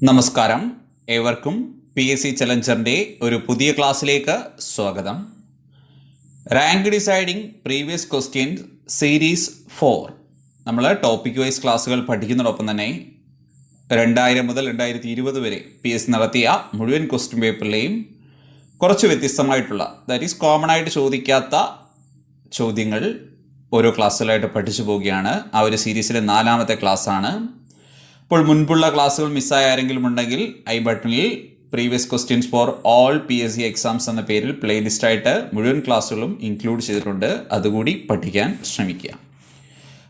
നമസ്കാരം, ഏവർക്കും PSC ചലഞ്ചറിൻ്റെ ഒരു പുതിയ ക്ലാസ്സിലേക്ക് സ്വാഗതം. Rank deciding previous questions series 4 നമ്മൾ ടോപ്പിക് വൈസ് ക്ലാസ്സുകൾ പഠിക്കുന്നതോടൊപ്പം തന്നെ 2000 മുതൽ 2020 വരെ PSC നടത്തിയ മുഴുവൻ ക്വസ്റ്റ്യൻ പേപ്പറിലെയും കുറച്ച് വ്യത്യസ്തമായിട്ടുള്ള, ദാറ്റ് ഈസ് കോമൺ ആയിട്ട് ചോദിക്കാത്ത ചോദ്യങ്ങൾ ഓരോ ക്ലാസ്സുകളായിട്ട് പഠിച്ചു പോവുകയാണ്. ആ ഒരു സീരീസിലെ 4ാമത്തെ ക്ലാസ്സാണ്. ഇപ്പോൾ മുൻപുള്ള ക്ലാസ്സുകൾ മിസ്സായ ആരെങ്കിലും ഉണ്ടെങ്കിൽ ഐ ബട്ടണിൽ previous questions for all PSC exams എന്ന പേരിൽ പ്ലേലിസ്റ്റായിട്ട് മുഴുവൻ ക്ലാസ്സുകളും ഇൻക്ലൂഡ് ചെയ്തിട്ടുണ്ട്. അതുകൂടി പഠിക്കാൻ ശ്രമിക്കുക.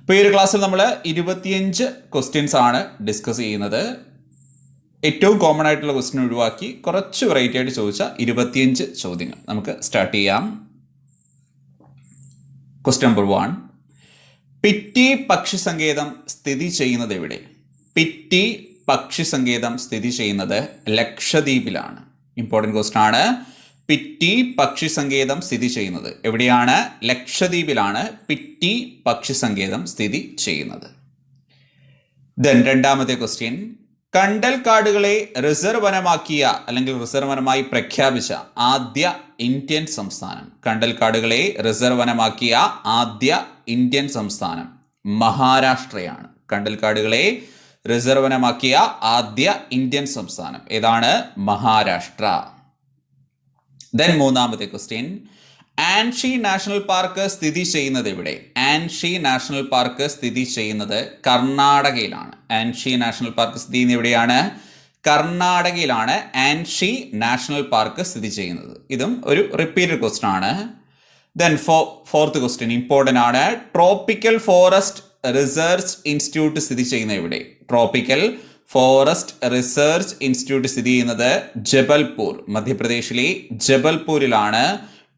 ഇപ്പോൾ ഈ ഒരു ക്ലാസ്സിൽ നമ്മൾ 25 ക്വസ്റ്റ്യൻസ് ആണ് ഡിസ്കസ് ചെയ്യുന്നത്. ഏറ്റവും കോമൺ ആയിട്ടുള്ള ക്വസ്റ്റ്യൻ ഒഴിവാക്കി കുറച്ച് വെറൈറ്റി ആയിട്ട് ചോദിച്ച 25 ചോദ്യങ്ങൾ നമുക്ക് സ്റ്റാർട്ട് ചെയ്യാം. ക്വസ്റ്റ്യൻ നമ്പർ 1, പിറ്റി പക്ഷി സങ്കേതം സ്ഥിതി ചെയ്യുന്നത് എവിടെ? പിറ്റി പക്ഷി സങ്കേതം സ്ഥിതി ചെയ്യുന്നത് ലക്ഷദ്വീപിലാണ്. ഇമ്പോർട്ടൻറ്റ് ക്വസ്റ്റ്യൻ ആണ്. പിറ്റി പക്ഷി സങ്കേതം സ്ഥിതി ചെയ്യുന്നത് എവിടെയാണ്? ലക്ഷദ്വീപിലാണ് പിറ്റി പക്ഷി സങ്കേതം സ്ഥിതി ചെയ്യുന്നത്. ദെൻ രണ്ടാമത്തെ ക്വസ്റ്റ്യൻ, കണ്ടൽ കാടുകളെ റിസർവ് വനമാക്കിയ അല്ലെങ്കിൽ റിസർവ് വനമായി പ്രഖ്യാപിച്ച ആദ്യ ഇന്ത്യൻ സംസ്ഥാനം. കണ്ടൽ കാടുകളെ റിസർവ് വനമാക്കിയ ആദ്യ ഇന്ത്യൻ സംസ്ഥാനം മഹാരാഷ്ട്രയാണ്. കണ്ടൽ കാടുകളെ റിസർവ് വനമാക്കിയ ആദ്യ ഇന്ത്യൻ സംസ്ഥാനം ഏതാണ്? മഹാരാഷ്ട്ര. ദെൻ മൂന്നാമത്തെ ക്വസ്റ്റ്യൻ, ആൻഷി നാഷണൽ പാർക്ക് സ്ഥിതി ചെയ്യുന്നത് എവിടെ? ആൻഷി നാഷണൽ പാർക്ക് സ്ഥിതി ചെയ്യുന്നത് കർണാടകയിലാണ്. ആൻഷി നാഷണൽ പാർക്ക് സ്ഥിതി ചെയ്യുന്നത് എവിടെയാണ്? കർണാടകയിലാണ് ആൻഷി നാഷണൽ പാർക്ക് സ്ഥിതി ചെയ്യുന്നത്. ഇതും ഒരു റിപ്പീറ്റഡ് ക്വസ്റ്റ്യൻ ആണ്. ദെൻ ഫോർത്ത് ക്വസ്റ്റ്യൻ ഇമ്പോർട്ടൻ്റ് ആണ്. ട്രോപ്പിക്കൽ ഫോറസ്റ്റ് റിസർച്ച് ഇൻസ്റ്റിറ്റ്യൂട്ട് സ്ഥിതി ചെയ്യുന്നത് എവിടെ? ട്രോപ്പിക്കൽ ഫോറസ്റ്റ് റിസർച്ച് ഇൻസ്റ്റിറ്റ്യൂട്ട് സ്ഥിതി ചെയ്യുന്നത് ജബൽപൂർ, മധ്യപ്രദേശിലെ ജബൽപൂരിലാണ്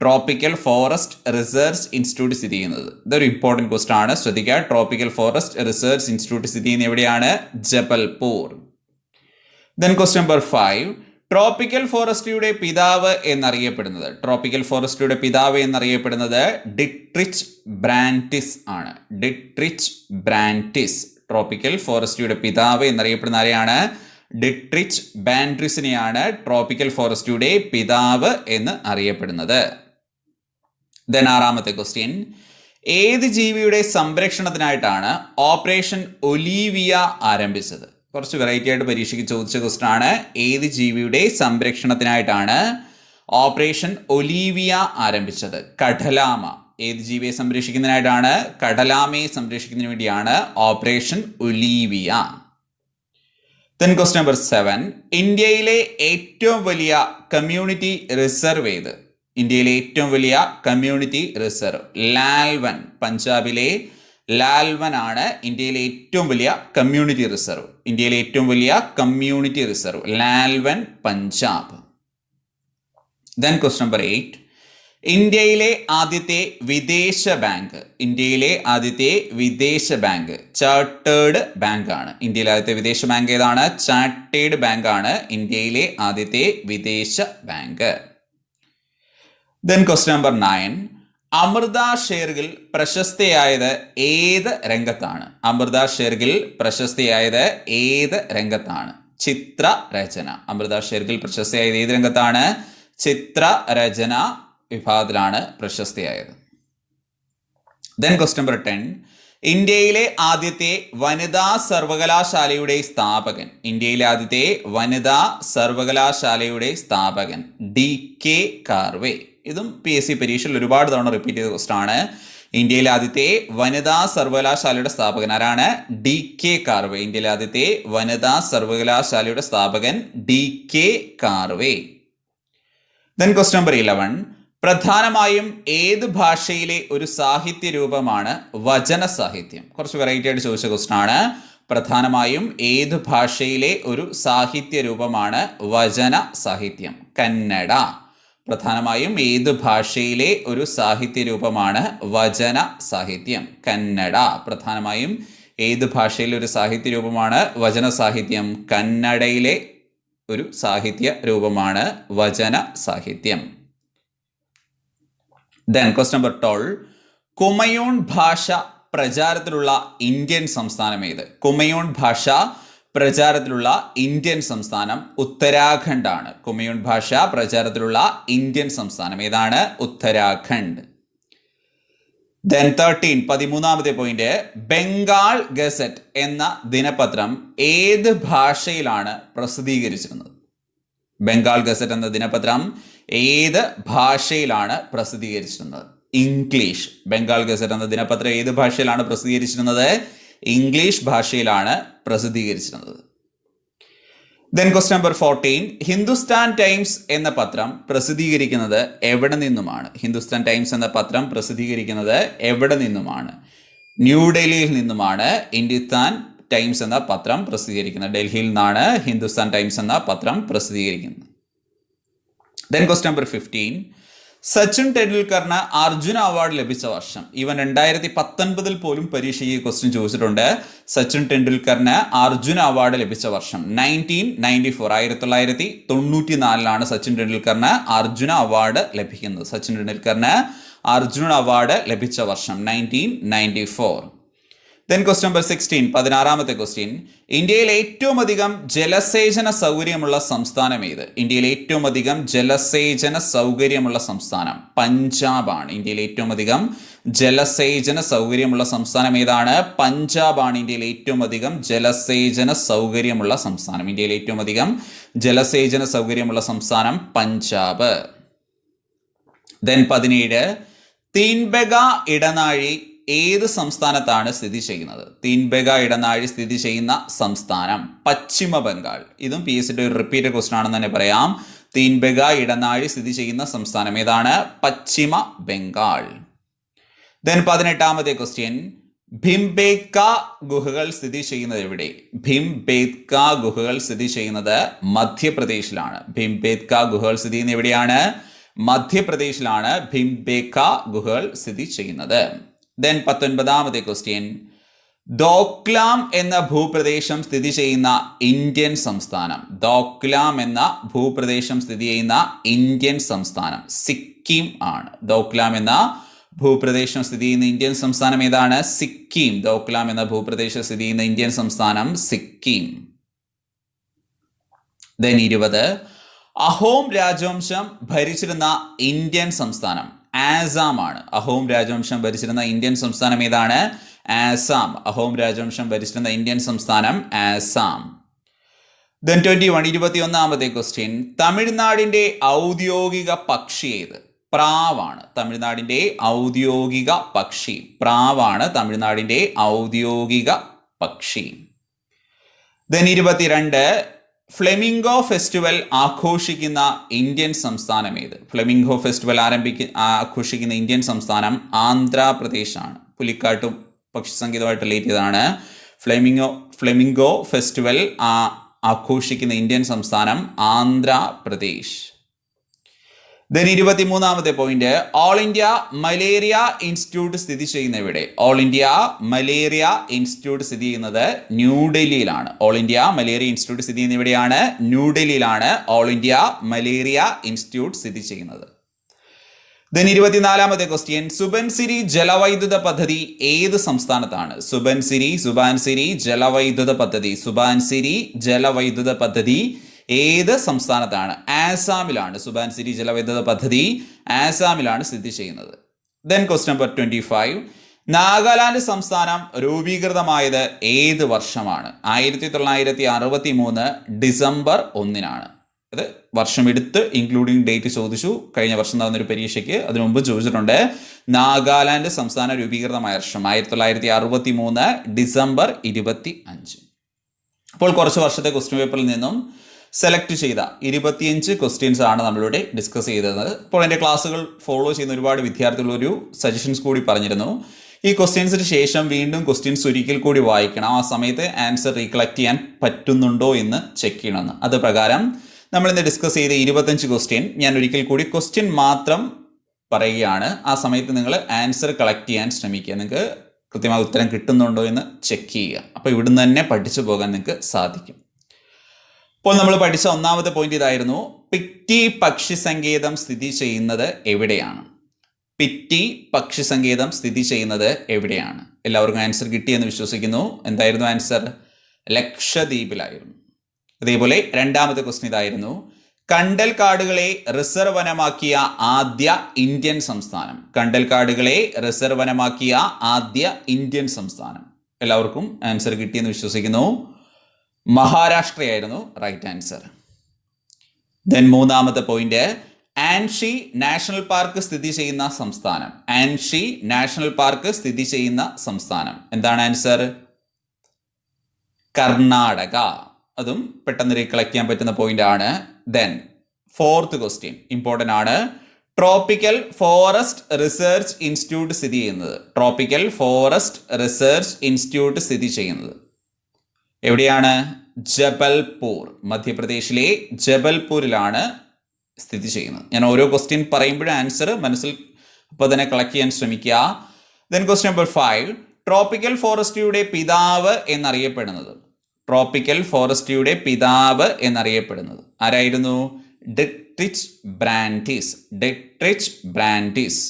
ട്രോപ്പിക്കൽ ഫോറസ്റ്റ് റിസർച്ച് ഇൻസ്റ്റിറ്റ്യൂട്ട് സ്ഥിതി ചെയ്യുന്നത്. ഇതൊരു ഇമ്പോർട്ടൻറ്റ് ക്വസ്റ്റ്യൻ ആണ്, ശ്രദ്ധിക്കുക. ട്രോപ്പിക്കൽ ഫോറസ്റ്റ് റിസർച്ച് ഇൻസ്റ്റിറ്റ്യൂട്ട് സ്ഥിതി ചെയ്യുന്നത് എവിടെയാണ്? Jabalpur. Then question number 5, tropical ഫോറസ്ട്രിയുടെ പിതാവ് എന്നറിയപ്പെടുന്നത്. ട്രോപ്പിക്കൽ ഫോറസ്ട്രിയുടെ പിതാവ് എന്നറിയപ്പെടുന്നത് ഡിട്രിച്ച് ബ്രാൻറ്റിസ് ആണ്. ഡിട്രിച്ച് ബ്രാൻറ്റിസ് ട്രോപ്പിക്കൽ ഫോറസ്ട്രിയുടെ പിതാവ് എന്നറിയപ്പെടുന്ന ആരെയാണ്? ഡിട്രിച്ച് ബാൻഡ്രിസിനെയാണ് ട്രോപ്പിക്കൽ ഫോറസ്ട്രിയുടെ പിതാവ് എന്ന് അറിയപ്പെടുന്നത്. ദെൻ ആറാമത്തെ ക്വസ്റ്റ്യൻ, ഏത് ജീവിയുടെ സംരക്ഷണത്തിനായിട്ടാണ് ഓപ്പറേഷൻ ഒലീവിയ ആരംഭിച്ചത്? കുറച്ച് വെറൈറ്റി ആയിട്ട് പരീക്ഷയ്ക്ക് ചോദിച്ച ക്വസ്റ്റ്യൻ ആണ്. ഏത് ജീവിയുടെ സംരക്ഷണത്തിനായിട്ടാണ് ഓപ്പറേഷൻ ഒലീവിയ ആരംഭിച്ചത്? കടലാമ. ഏത് ജീവിയെ സംരക്ഷിക്കുന്നതിനായിട്ടാണ്? കടലാമയെ സംരക്ഷിക്കുന്നതിന് വേണ്ടിയാണ് operation Olivia. Then question number 7, ഇന്ത്യയിലെ ഏറ്റവും വലിയ കമ്മ്യൂണിറ്റി റിസർവ് ഏത്? ഇന്ത്യയിലെ ഏറ്റവും വലിയ കമ്മ്യൂണിറ്റി റിസർവ് ലാൽവൻ. പഞ്ചാബിലെ ലാൽവൻ ആണ് ഇന്ത്യയിലെ ഏറ്റവും വലിയ കമ്മ്യൂണിറ്റി റിസർവ്. ഇന്ത്യയിലെ ഏറ്റവും വലിയ community reserve Lalwan, Punjab. Then question number 8, ഇന്ത്യയിലെ ആദ്യത്തെ വിദേശ ബാങ്ക്. ഇന്ത്യയിലെ ആദ്യത്തെ വിദേശ ബാങ്ക് ചാർട്ടേഡ് ബാങ്ക് ആണ്. ഇന്ത്യയിലെ ആദ്യത്തെ വിദേശ ബാങ്ക് ഏതാണ്? ചാർട്ടേഡ് ബാങ്ക് ആണ് ഇന്ത്യയിലെ ആദ്യത്തെ വിദേശ bank. Then question number 9, Amrita Shergil പ്രശസ്തയായത് ഏത് രംഗത്താണ്? അമൃത ഷേർഗിൽ പ്രശസ്തയായത് ഏത് രംഗത്താണ്? ചിത്രരചന. അമൃത ഷേർഗിൽ പ്രശസ്തയായത് ഏത് രംഗത്താണ്? ചിത്രരചന വിഭാഗത്തിലാണ് പ്രശസ്തയായത്. ദെൻ ക്വസ്റ്റ്യൻ നമ്പർ 10, ഇന്ത്യയിലെ ആദ്യത്തെ വനിതാ സർവകലാശാലയുടെ സ്ഥാപകൻ. ഇന്ത്യയിലെ ആദ്യത്തെ വനിതാ സർവകലാശാലയുടെ സ്ഥാപകൻ DK കാർവേ. ഇതും PSC പരീക്ഷയിൽ ഒരുപാട് തവണ റിപ്പീറ്റ് ചെയ്ത ക്വസ്റ്റ്യൻ ആണ്. ഇന്ത്യയിലെ ആദ്യത്തെ വനിതാ സർവകലാശാലയുടെ സ്ഥാപകൻ ആരാണ്? DK കാർവേ. ഇന്ത്യയിലെ ആദ്യത്തെ വനിതാ സർവകലാശാലയുടെ സ്ഥാപകൻ DK Karve. Then question number 11, പ്രധാനമായും ഏത് ഭാഷയിലെ ഒരു സാഹിത്യ രൂപമാണ് വചന സാഹിത്യം? കുറച്ച് വെറൈറ്റി ആയിട്ട് ചോദിച്ച ക്വസ്റ്റ്യൻ ആണ്. പ്രധാനമായും ഏത് ഭാഷയിലെ ഒരു സാഹിത്യ രൂപമാണ് വചന സാഹിത്യം? കന്നഡ. പ്രധാനമായും ഏത് ഭാഷയിലെ ഒരു സാഹിത്യ രൂപമാണ് വചന സാഹിത്യം? കന്നഡ. പ്രധാനമായും ഏത് ഭാഷയിലെ ഒരു സാഹിത്യ രൂപമാണ് വചന സാഹിത്യം? കന്നഡയിലെ ഒരു സാഹിത്യ രൂപമാണ് വചന സാഹിത്യം. ദെൻ ക്വസ്റ്റ്യൻ നമ്പർ 12, കുമയൂൺ ഭാഷ പ്രചാരത്തിലുള്ള ഇന്ത്യൻ സംസ്ഥാനം ഏത്? കുമയൂൺ ഭാഷ പ്രചാരത്തിലുള്ള ഇന്ത്യൻ സംസ്ഥാനം ഉത്തരാഖണ്ഡ് ആണ്. കുമയൂൺ ഭാഷ പ്രചാരത്തിലുള്ള ഇന്ത്യൻ സംസ്ഥാനം ഏതാണ്? ഉത്തരാഖണ്ഡ്. Then 13, 13ാമത്തെ പോയിന്റ്, ബംഗാൾ ഗസറ്റ് എന്ന ദിനപത്രം ഏത് ഭാഷയിലാണ് പ്രസിദ്ധീകരിച്ചിരുന്നത്? ബംഗാൾ ഗസറ്റ് എന്ന ദിനപത്രം ഏത് ഭാഷയിലാണ് പ്രസിദ്ധീകരിച്ചിരുന്നത്? ഇംഗ്ലീഷ്. ബംഗാൾ ഗസറ്റ് എന്ന ദിനപത്രം ഏത് ഭാഷയിലാണ് പ്രസിദ്ധീകരിച്ചിരുന്നത്? ഇംഗ്ലീഷ് ഭാഷയിലാണ് പ്രസിദ്ധീകരിച്ചിരുന്നത്. Then question number 14, Hindustan times എന്ന പത്രം പ്രസിദ്ധീകരിക്കുന്നത് എവിടെ നിന്നുമാണ്? ഹിന്ദുസ്ഥാൻ ടൈംസ് എന്ന പത്രം പ്രസിദ്ധീകരിക്കുന്നത് എവിടെ നിന്നുമാണ്? ന്യൂഡൽഹിയിൽ നിന്നുമാണ് ഹിന്ദുസ്ഥാൻ ടൈംസ് എന്ന പത്രം പ്രസിദ്ധീകരിക്കുന്നത്. ഡൽഹിയിൽ നിന്നാണ് ഹിന്ദുസ്ഥാൻ ടൈംസ് എന്ന പത്രം പ്രസിദ്ധീകരിക്കുന്നത്. Then question number 15, സച്ചിൻ ടെണ്ടുൽക്കറിന് അർജുന അവാർഡ് ലഭിച്ച വർഷം. ഇവൻ 2019 പോലും പരീക്ഷയ്ക്ക് ക്വസ്റ്റ്യൻ ചോദിച്ചിട്ടുണ്ട്. സച്ചിൻ ടെണ്ടുൽക്കറിന് അർജുന അവാർഡ് ലഭിച്ച വർഷം 1994, 1994 സച്ചിൻ ടെണ്ടുൽക്കറിന് അർജുന അവാർഡ് ലഭിക്കുന്നത്. സച്ചിൻ ടെണ്ടുൽക്കറിന് അർജുന അവാർഡ് ലഭിച്ച വർഷം 1994. Then question number 16, 16ാമത്തെ ക്വസ്റ്റ്യൻ, ഇന്ത്യയിൽ ഏറ്റവും അധികം ജലസേചന സൗകര്യമുള്ള സംസ്ഥാനം ഏത്? ഇന്ത്യയിൽ ഏറ്റവും അധികം ജലസേചന സൗകര്യമുള്ള സംസ്ഥാനം പഞ്ചാബാണ്. ഇന്ത്യയിൽ ഏറ്റവും അധികം ജലസേചന സൗകര്യമുള്ള സംസ്ഥാനം ഏതാണ്? പഞ്ചാബാണ് ഇന്ത്യയിൽ ഏറ്റവും അധികം ജലസേചന സൗകര്യമുള്ള സംസ്ഥാനം. ഇന്ത്യയിൽ ഏറ്റവും അധികം ജലസേചന സൗകര്യമുള്ള സംസ്ഥാനം പഞ്ചാബ്. Then 17, തീൻബഗ ഇടനാഴി ഏത് സംസ്ഥാനത്താണ് സ്ഥിതി ചെയ്യുന്നത്? തീൻബഗ ഇടനാഴി സ്ഥിതി ചെയ്യുന്ന സംസ്ഥാനം പശ്ചിമ ബംഗാൾ. ഇതും PSCയുടെ ഒരു റിപ്പീറ്റഡ് ക്വസ്റ്റൻ ആണെന്ന് തന്നെ പറയാം. തീൻബഗ ഇടനാഴി സ്ഥിതി ചെയ്യുന്ന സംസ്ഥാനം ഏതാണ്? പശ്ചിമ ബംഗാൾ. Then 18ാമത്തെ ക്വസ്റ്റ്യൻ, ഭിംബേത്ക ഗുഹകൾ സ്ഥിതി ചെയ്യുന്നത് എവിടെ? ഭിംബേത്ക ഗുഹകൾ സ്ഥിതി ചെയ്യുന്നത് മധ്യപ്രദേശിലാണ്. ഭിംബേത്ക ഗുഹകൾ സ്ഥിതി ചെയ്യുന്നത് എവിടെയാണ്? മധ്യപ്രദേശിലാണ് ഭിംബേത്ക ഗുഹകൾ സ്ഥിതി ചെയ്യുന്നത്. Then 19ാമത്തെ ക്വസ്റ്റ്യൻ, ദോക്ലാം എന്ന ഭൂപ്രദേശം സ്ഥിതി ചെയ്യുന്ന ഇന്ത്യൻ സംസ്ഥാനം. ദോക്ലാം എന്ന ഭൂപ്രദേശം സ്ഥിതി ചെയ്യുന്ന ഇന്ത്യൻ സംസ്ഥാനം സിക്കിം ആണ്. ദോക്ലാം എന്ന ഭൂപ്രദേശം സ്ഥിതി ചെയ്യുന്ന ഇന്ത്യൻ സംസ്ഥാനം ഏതാണ്? സിക്കിം. ദോക്ലാം എന്ന ഭൂപ്രദേശം സ്ഥിതി ചെയ്യുന്ന ഇന്ത്യൻ സംസ്ഥാനം സിക്കിം. Then 20, അഹോം രാജവംശം ഭരിച്ചിരുന്ന ഇന്ത്യൻ സംസ്ഥാനം ആസാം ആണ്. അഹോം രാജവംശം ഭരിച്ചിരുന്ന ഇന്ത്യൻ സംസ്ഥാനം ഏതാണ്? ആസാം. അഹോം രാജവംശം ഭരിച്ചിരുന്ന ഇന്ത്യൻ സംസ്ഥാനം ആസാം. Then 21, 21ാമത്തെ ക്വസ്റ്റ്യൻ, തമിഴ്നാടിന്റെ ഔദ്യോഗിക പക്ഷി ഏത്? പ്രാവാണ്. തമിഴ്നാടിന്റെ ഔദ്യോഗിക പക്ഷി പ്രാവാണ്. തമിഴ്നാടിന്റെ ഔദ്യോഗിക പക്ഷി. Then 22, ഫ്ലെമിംഗോ ഫെസ്റ്റിവൽ ആഘോഷിക്കുന്ന ഇന്ത്യൻ സംസ്ഥാനം ഏത്? ഫ്ലെമിംഗോ ഫെസ്റ്റിവൽ ആഘോഷിക്കുന്ന ഇന്ത്യൻ സംസ്ഥാനം ആന്ധ്രാപ്രദേശ് ആണ്. പുലിക്കാട്ടും പക്ഷി സംഗീതമായിട്ട് റിലേറ്റ് ചെയ്തതാണ്. ഫ്ലെമിംഗോ ഫെസ്റ്റിവൽ ആഘോഷിക്കുന്ന ഇന്ത്യൻ സംസ്ഥാനം ആന്ധ്രാപ്രദേശ്. Then 23ാമത്തെ പോയിന്റ്, ഓൾ ഇന്ത്യ മലേറിയ ഇൻസ്റ്റിറ്റ്യൂട്ട് സ്ഥിതി ചെയ്യുന്ന എവിടെ? ഓൾ ഇന്ത്യ മലേറിയ ഇൻസ്റ്റിറ്റ്യൂട്ട് സ്ഥിതി ചെയ്യുന്നത് ന്യൂഡൽഹിയിലാണ്. ഓൾ ഇന്ത്യ മലേറിയ ഇൻസ്റ്റിറ്റ്യൂട്ട് സ്ഥിതി ചെയ്യുന്ന എവിടെയാണ്? ന്യൂഡൽഹിയിലാണ് ഓൾ ഇന്ത്യ മലേറിയ ഇൻസ്റ്റിറ്റ്യൂട്ട് സ്ഥിതി ചെയ്യുന്നത്. Then 24ാമത്തെ ക്വസ്റ്റ്യൻ, സുബൻസിരി ജലവൈദ്യുത പദ്ധതി ഏത് സംസ്ഥാനത്താണ്? സുബാൻസിരി ജലവൈദ്യുത പദ്ധതി. സുബാൻസിരി ജലവൈദ്യുത പദ്ധതി ഏത് സംസ്ഥാനത്താണ്? ആസാമിലാണ്. സുബാൻസിരി ജലവൈദ്യുത പദ്ധതി ആസാമിലാണ് സ്ഥിതി ചെയ്യുന്നത്. Then question number 25, നാഗാലാൻഡ് സംസ്ഥാനം രൂപീകൃതമായത് ഏത് വർഷമാണ്? 1963 ഡിസംബർ 1-നാണ്. അത് വർഷം എടുത്ത് ഇൻക്ലൂഡിങ് ഡേറ്റ് ചോദിച്ചു. കഴിഞ്ഞ വർഷം നടന്നൊരു പരീക്ഷയ്ക്ക് അതിനു മുമ്പ് ചോദിച്ചിട്ടുണ്ട്. നാഗാലാൻഡ് സംസ്ഥാനം രൂപീകൃതമായ വർഷം 1963 ഡിസംബർ 25. അപ്പോൾ കുറച്ച് വർഷത്തെ ക്വസ്റ്റ്യൻ പേപ്പറിൽ നിന്നും സെലക്ട് ചെയ്ത 25 ക്വസ്റ്റ്യൻസ് ആണ് നമ്മളിവിടെ ഡിസ്കസ് ചെയ്തത്. ഇപ്പോൾ എൻ്റെ ക്ലാസ്സുകൾ ഫോളോ ചെയ്യുന്ന ഒരുപാട് വിദ്യാർത്ഥികൾ ഒരു സജഷൻസ് കൂടി പറഞ്ഞിരുന്നു. ഈ ക്വസ്റ്റ്യൻസിന് ശേഷം വീണ്ടും ക്വസ്റ്റ്യൻസ് ഒരിക്കൽ കൂടി വായിക്കണം. ആ സമയത്ത് ആൻസർ റീകളക്ട് ചെയ്യാൻ പറ്റുന്നുണ്ടോ എന്ന് ചെക്ക് ചെയ്യണമെന്ന്. അത് പ്രകാരം നമ്മളിന്ന് ഡിസ്കസ് ചെയ്ത 25 ക്വസ്റ്റ്യൻ ഞാൻ ഒരിക്കൽ കൂടി ക്വസ്റ്റ്യൻ മാത്രം പറയുകയാണ്. ആ സമയത്ത് നിങ്ങൾ ആൻസർ കളക്ട് ചെയ്യാൻ ശ്രമിക്കുക. നിങ്ങൾക്ക് കൃത്യമായ ഉത്തരം കിട്ടുന്നുണ്ടോ എന്ന് ചെക്ക് ചെയ്യുക. അപ്പോൾ ഇവിടുന്ന് തന്നെ പഠിച്ചു പോകാൻ നിങ്ങൾക്ക് സാധിക്കും. ഇപ്പോൾ നമ്മൾ പഠിച്ച ഒന്നാമത്തെ പോയിന്റ് ഇതായിരുന്നു. പിറ്റി പക്ഷി സങ്കേതം സ്ഥിതി ചെയ്യുന്നത് എവിടെയാണ്? പിറ്റി പക്ഷി സങ്കേതം സ്ഥിതി ചെയ്യുന്നത് എവിടെയാണ്? എല്ലാവർക്കും ആൻസർ കിട്ടിയെന്ന് വിശ്വസിക്കുന്നു. എന്തായിരുന്നു ആൻസർ? ലക്ഷദ്വീപിലായിരുന്നു. അതേപോലെ രണ്ടാമത്തെ ക്വസ്റ്റ്യൻ ഇതായിരുന്നു, കണ്ടൽ കാടുകളെ റിസർവ് വനമാക്കിയ ആദ്യ ഇന്ത്യൻ സംസ്ഥാനം. കണ്ടൽ കാടുകളെ റിസർവ് വനമാക്കിയ ആദ്യ ഇന്ത്യൻ സംസ്ഥാനം. എല്ലാവർക്കും ആൻസർ കിട്ടിയെന്ന് വിശ്വസിക്കുന്നു. മഹാരാഷ്ട്രയായിരുന്നു റൈറ്റ് ആൻസർ. ദെൻ മൂന്നാമത്തെ പോയിന്റ്, ആൻഷി നാഷണൽ പാർക്ക് സ്ഥിതി ചെയ്യുന്ന സംസ്ഥാനം. ആൻഷി നാഷണൽ പാർക്ക് സ്ഥിതി ചെയ്യുന്ന സംസ്ഥാനം. എന്താണ് ആൻസർ? കർണാടക. അതും പെട്ടെന്ന് റീകളക്ട് ചെയ്യാൻ പറ്റുന്ന പോയിന്റ് ആണ്. ദെൻ ഫോർത്ത് ക്വസ്റ്റ്യൻ ഇമ്പോർട്ടൻ്റ് ആണ്. ട്രോപ്പിക്കൽ ഫോറസ്റ്റ് റിസർച്ച് ഇൻസ്റ്റിറ്റ്യൂട്ട് സ്ഥിതി ചെയ്യുന്നത്. ട്രോപ്പിക്കൽ ഫോറസ്റ്റ് റിസർച്ച് ഇൻസ്റ്റിറ്റ്യൂട്ട് സ്ഥിതി ചെയ്യുന്നത് എവിടെയാണ്? ജബൽപൂർ. മധ്യപ്രദേശിലെ ജബൽപൂരിലാണ് സ്ഥിതി ചെയ്യുന്നത്. ഞാൻ ഓരോ ക്വസ്റ്റ്യൻ പറയുമ്പോഴും ആൻസർ മനസ്സിൽ അപ്പോൾ തന്നെ കളക്ട് ചെയ്യാൻ ശ്രമിക്കുക. ദെൻ ക്വസ്റ്റ്യൻ നമ്പർ 5, ട്രോപ്പിക്കൽ ഫോറസ്ട്രിയുടെ പിതാവ് എന്നറിയപ്പെടുന്നത്. ട്രോപ്പിക്കൽ ഫോറസ്ട്രിയുടെ പിതാവ് എന്നറിയപ്പെടുന്നത് ആരായിരുന്നു? Dietrich ബ്രാൻഡിസ്. Dietrich ബ്രാൻഡിസ്.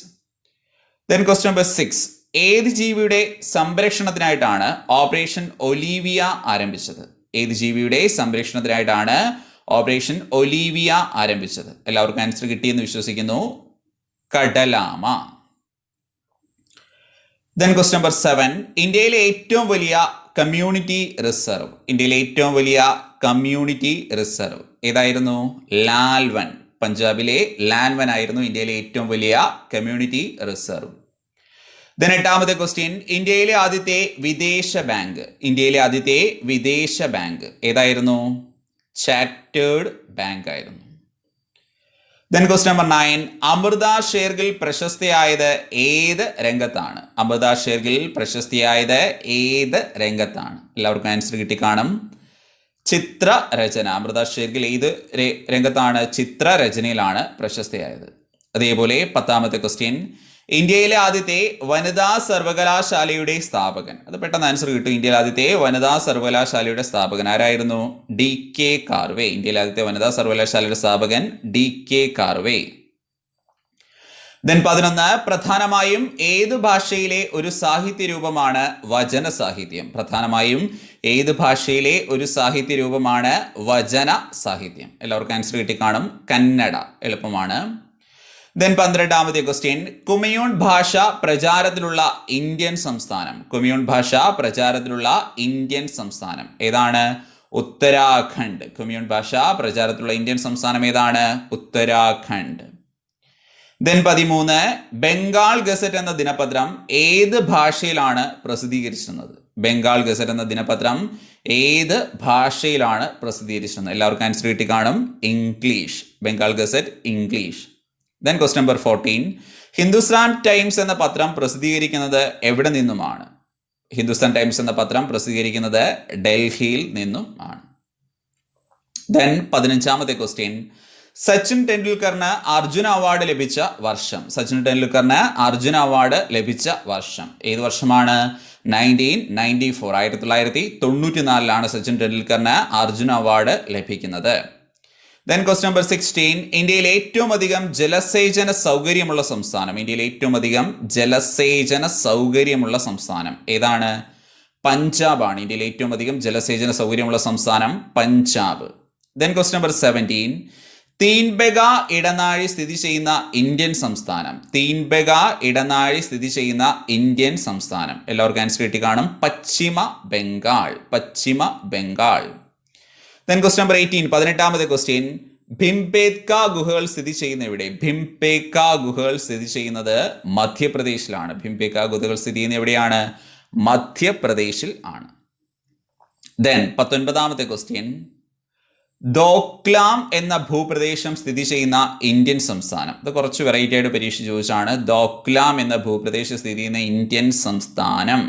Then question number 6, ഏത് ജീവിയുടെ സംരക്ഷണത്തിനായിട്ടാണ് ഓപ്പറേഷൻ ഒലീവിയ ആരംഭിച്ചത്? ഏത് ജീവിയുടെ സംരക്ഷണത്തിനായിട്ടാണ് ഓപ്പറേഷൻ ഒലീവിയ ആരംഭിച്ചത്? എല്ലാവർക്കും ആൻസർ കിട്ടിയെന്ന് വിശ്വസിക്കുന്നു. കടലാമ. ദെൻ ക്വസ്റ്റ്യൻ നമ്പർ 7, ഇന്ത്യയിലെ ഏറ്റവും വലിയ കമ്മ്യൂണിറ്റി റിസർവ്. ഇന്ത്യയിലെ ഏറ്റവും വലിയ കമ്മ്യൂണിറ്റി റിസർവ് ഏതായിരുന്നു? ലാൽവൻ. പഞ്ചാബിലെ ലാൽവൻ ആയിരുന്നു ഇന്ത്യയിലെ ഏറ്റവും വലിയ കമ്മ്യൂണിറ്റി റിസർവ്. ദെൻ എട്ടാമത്തെ ക്വസ്റ്റ്യൻ, ഇന്ത്യയിലെ ആദ്യത്തെ വിദേശ ബാങ്ക്. ഇന്ത്യയിലെ ആദ്യത്തെ വിദേശ ബാങ്ക് ഏതായിരുന്നു? ചാർട്ടേഡ് ബാങ്ക് ആയിരുന്നു. Then question number 9, Amrita Shergil പ്രശസ്തിയായത് ഏത് രംഗത്താണ്? അമൃത ഷേർഗിൽ പ്രശസ്തിയായത് ഏത് രംഗത്താണ്? എല്ലാവർക്കും ആൻസർ കിട്ടിക്കാണും. ചിത്രരചന. അമൃത ഷേർഗിൽ ഏത് രംഗത്താണ്? ചിത്രരചനയിലാണ് പ്രശസ്തിയായത്. അതേപോലെ 10ാമത്തെ ക്വസ്റ്റ്യൻ, ഇന്ത്യയിലെ ആദ്യത്തെ വനിതാ സർവകലാശാലയുടെ സ്ഥാപകൻ. അത് പെട്ടെന്ന് ആൻസർ കിട്ടും. ഇന്ത്യയിലെ ആദ്യത്തെ വനിതാ സർവകലാശാലയുടെ സ്ഥാപകൻ ആരായിരുന്നു? DK കാർവേ. ഇന്ത്യയിലെ ആദ്യത്തെ വനിതാ സർവകലാശാലയുടെ സ്ഥാപകൻ DK കാർവേ. ദെൻ 11, പ്രധാനമായും ഏത് ഭാഷയിലെ ഒരു സാഹിത്യ രൂപമാണ് വചന സാഹിത്യം? പ്രധാനമായും ഏത് ഭാഷയിലെ ഒരു സാഹിത്യ രൂപമാണ് വചന സാഹിത്യം? എല്ലാവർക്കും ആൻസർ കിട്ടിക്കാണും. കന്നഡ. എളുപ്പമാണ്. ദെൻ 12ാമത്തെ ക്വസ്റ്റ്യൻ, കുമയൂൺ ഭാഷ പ്രചാരത്തിലുള്ള ഇന്ത്യൻ സംസ്ഥാനം. കുമയൂൺ ഭാഷ പ്രചാരത്തിലുള്ള ഇന്ത്യൻ സംസ്ഥാനം ഏതാണ്? ഉത്തരാഖണ്ഡ്. കുമയൂൺ ഭാഷ പ്രചാരത്തിലുള്ള ഇന്ത്യൻ സംസ്ഥാനം ഏതാണ്? ഉത്തരാഖണ്ഡ്. ദെൻ 13, ബംഗാൾ ഗസറ്റ് എന്ന ദിനപത്രം ഏത് ഭാഷയിലാണ് പ്രസിദ്ധീകരിച്ചിരുന്നത്? ബംഗാൾ ഗസറ്റ് എന്ന ദിനപത്രം ഏത് ഭാഷയിലാണ് പ്രസിദ്ധീകരിച്ചിരുന്നത്? എല്ലാവർക്കും ആൻസർ കിട്ടി കാണും. English. Bengal gazette English. Then question number 14, Hindustan times എന്ന പത്രം പ്രസിദ്ധീകരിക്കുന്നത് എവിടെ നിന്നുമാണ്? ഹിന്ദുസ്ഥാൻ ടൈംസ് എന്ന പത്രം പ്രസിദ്ധീകരിക്കുന്നത് ഡൽഹിയിൽ നിന്നും ആണ്. ദെൻ 15ാമത്തെ ക്വസ്റ്റ്യൻ, സച്ചിൻ ടെണ്ടുൽക്കറിന് അർജുന അവാർഡ് ലഭിച്ച വർഷം. സച്ചിൻ ടെണ്ടുൽക്കറിന് അർജുന അവാർഡ് ലഭിച്ച വർഷം ഏത് വർഷമാണ്? 1994. 1994 സച്ചിൻ ടെണ്ടുൽക്കറിന് അർജുന അവാർഡ് ലഭിക്കുന്നത്. ദെൻ ക്വസ്റ്റ്യൻ നമ്പർ 16, ഇന്ത്യയിലെ ഏറ്റവും അധികം ജലസേചന സൗകര്യമുള്ള സംസ്ഥാനം. ഇന്ത്യയിലെ ഏറ്റവും അധികം ജലസേചന സൗകര്യമുള്ള സംസ്ഥാനം ഏതാണ്? പഞ്ചാബാണ്. ഇന്ത്യയിലെ ഏറ്റവും അധികം ജലസേചന സൗകര്യമുള്ള സംസ്ഥാനം പഞ്ചാബ്. ദെൻ ക്വസ്റ്റ്യൻ നമ്പർ 17, തീൻബെഗ ഇടനാഴി സ്ഥിതി ചെയ്യുന്ന ഇന്ത്യൻ സംസ്ഥാനം. തീൻബെഗ ഇടനാഴി സ്ഥിതി ചെയ്യുന്ന ഇന്ത്യൻ സംസ്ഥാനം എല്ലാവർക്കും ആൻസർ കിട്ടി കാണും. Paschima Bengal. Paschima Bengal. Then question number 18, 18ാമത്തെ ക്വസ്റ്റ്യൻ, ഭിംപേത്ക ഗുഹകൾ സ്ഥിതി ചെയ്യുന്ന എവിടെ? ഭിംപേത്ക ഗുഹകൾ സ്ഥിതി ചെയ്യുന്നത് മധ്യപ്രദേശിലാണ്. ഭിംപേത്ക ഗുഹകൾ സ്ഥിതി ചെയ്യുന്ന എവിടെയാണ്? മധ്യപ്രദേശിൽ ആണ്. ദെൻ 19ാമത്തെ ക്വസ്റ്റ്യൻ, ദോക്ലാം എന്ന ഭൂപ്രദേശം സ്ഥിതി ചെയ്യുന്ന ഇന്ത്യൻ സംസ്ഥാനം. ഇത് കുറച്ച് വെറൈറ്റി ആയിട്ട് പരീക്ഷ ചോദിച്ചാണ്. ദോക്ലാം എന്ന ഭൂപ്രദേശം സ്ഥിതി ചെയ്യുന്ന ഇന്ത്യൻ സംസ്ഥാനം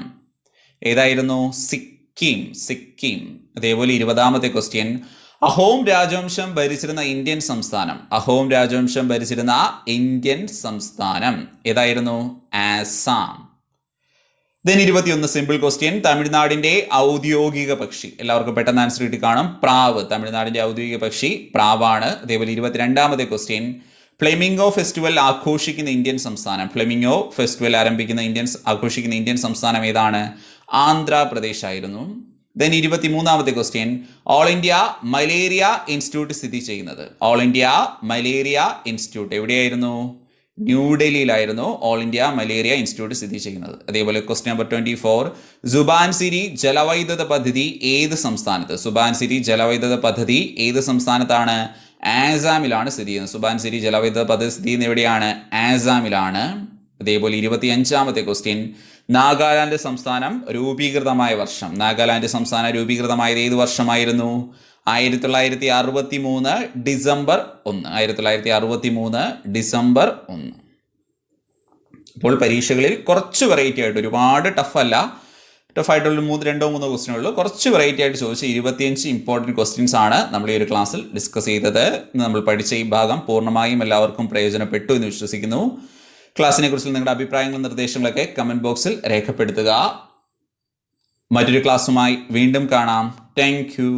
ഏതായിരുന്നു? സിക്കിം. സിക്കിം. അതേപോലെ 20ാമത്തെ ക്വസ്റ്റ്യൻ, അഹോം രാജവംശം ഭരിച്ചിരുന്ന ഇന്ത്യൻ സംസ്ഥാനം. അഹോം രാജവംശം ഭരിച്ചിരുന്ന ഇന്ത്യൻ സംസ്ഥാനം ഏതായിരുന്നു? ആസാം. ദെൻ 21 സിമ്പിൾ ക്വസ്റ്റ്യൻ, തമിഴ്നാടിന്റെ ഔദ്യോഗിക പക്ഷി. എല്ലാവർക്കും പെട്ടെന്ന് ആൻസർ കിട്ടി കാണും. പ്രാവ്. തമിഴ്നാടിന്റെ ഔദ്യോഗിക പക്ഷി പ്രാവാണ്. അതേപോലെ 22ാമത്തെ ക്വസ്റ്റ്യൻ, ഫ്ലെമിംഗോ ഫെസ്റ്റിവൽ ആഘോഷിക്കുന്ന ഇന്ത്യൻ സംസ്ഥാനം. ഫ്ലെമിംഗോ ഫെസ്റ്റിവൽ ആഘോഷിക്കുന്ന ഇന്ത്യൻ സംസ്ഥാനം ഏതാണ്? ആന്ധ്രാപ്രദേശ് ആയിരുന്നു. ദെൻ 23ാമത്തെ question, all India malaria institute സ്ഥിതി ചെയ്യുന്നത്. ഓൾ ഇന്ത്യ മലേറിയ ഇൻസ്റ്റിറ്റ്യൂട്ട് എവിടെയായിരുന്നു? ന്യൂഡൽഹിയിലായിരുന്നു ഓൾ ഇന്ത്യ മലേറിയ ഇൻസ്റ്റിറ്റ്യൂട്ട് സ്ഥിതി ചെയ്യുന്നത്. അതേപോലെ ക്വസ്റ്റ്യൻ നമ്പർ 24, സുബാൻസിരി ജലവൈദ്യുത പദ്ധതി ഏത് സംസ്ഥാനത്ത്? സുബാൻസിരി ജലവൈദ്യുത പദ്ധതി ഏത് സംസ്ഥാനത്താണ്? ആസാമിലാണ് സ്ഥിതി ചെയ്യുന്നത്. സുബാൻസിരി ജലവൈദ്യുത പദ്ധതി സ്ഥിതി ചെയ്യുന്നത് എവിടെയാണ്? ആസാമിലാണ്. അതേപോലെ 25ാമത്തെ ക്വസ്റ്റ്യൻ, നാഗാലാൻഡ് സംസ്ഥാനം രൂപീകൃതമായ വർഷം. നാഗാലാൻഡ് സംസ്ഥാനം രൂപീകൃതമായത് ഏത് വർഷമായിരുന്നു? 1963 ഡിസംബർ 1. 1963 ഡിസംബർ 1. ഇപ്പോൾ പരീക്ഷകളിൽ കുറച്ച് വെറൈറ്റി ആയിട്ട്, ഒരുപാട് ടഫായിട്ടുള്ള 2-3 ക്വസ്റ്റ്യനുള്ളൂ. കുറച്ച് വെറൈറ്റി ആയിട്ട് ചോദിച്ച 25 ഇമ്പോർട്ടൻറ്റ് ക്വസ്റ്റ്യൻസ് ആണ് നമ്മൾ ഈ ഒരു ക്ലാസ്സിൽ ഡിസ്കസ് ചെയ്തത്. നമ്മൾ പഠിച്ച ഈ ഭാഗം പൂർണ്ണമായും എല്ലാവർക്കും പ്രയോജനപ്പെട്ടു എന്ന് വിശ്വസിക്കുന്നു. ക്ലാസ്സിനെ കുറിച്ച് നിങ്ങളുടെ അഭിപ്രായങ്ങളും നിർദ്ദേശങ്ങളൊക്കെ കമൻറ്റ് ബോക്സിൽ രേഖപ്പെടുത്തുക. മറ്റൊരു ക്ലാസ്സുമായി വീണ്ടും കാണാം. Thank you.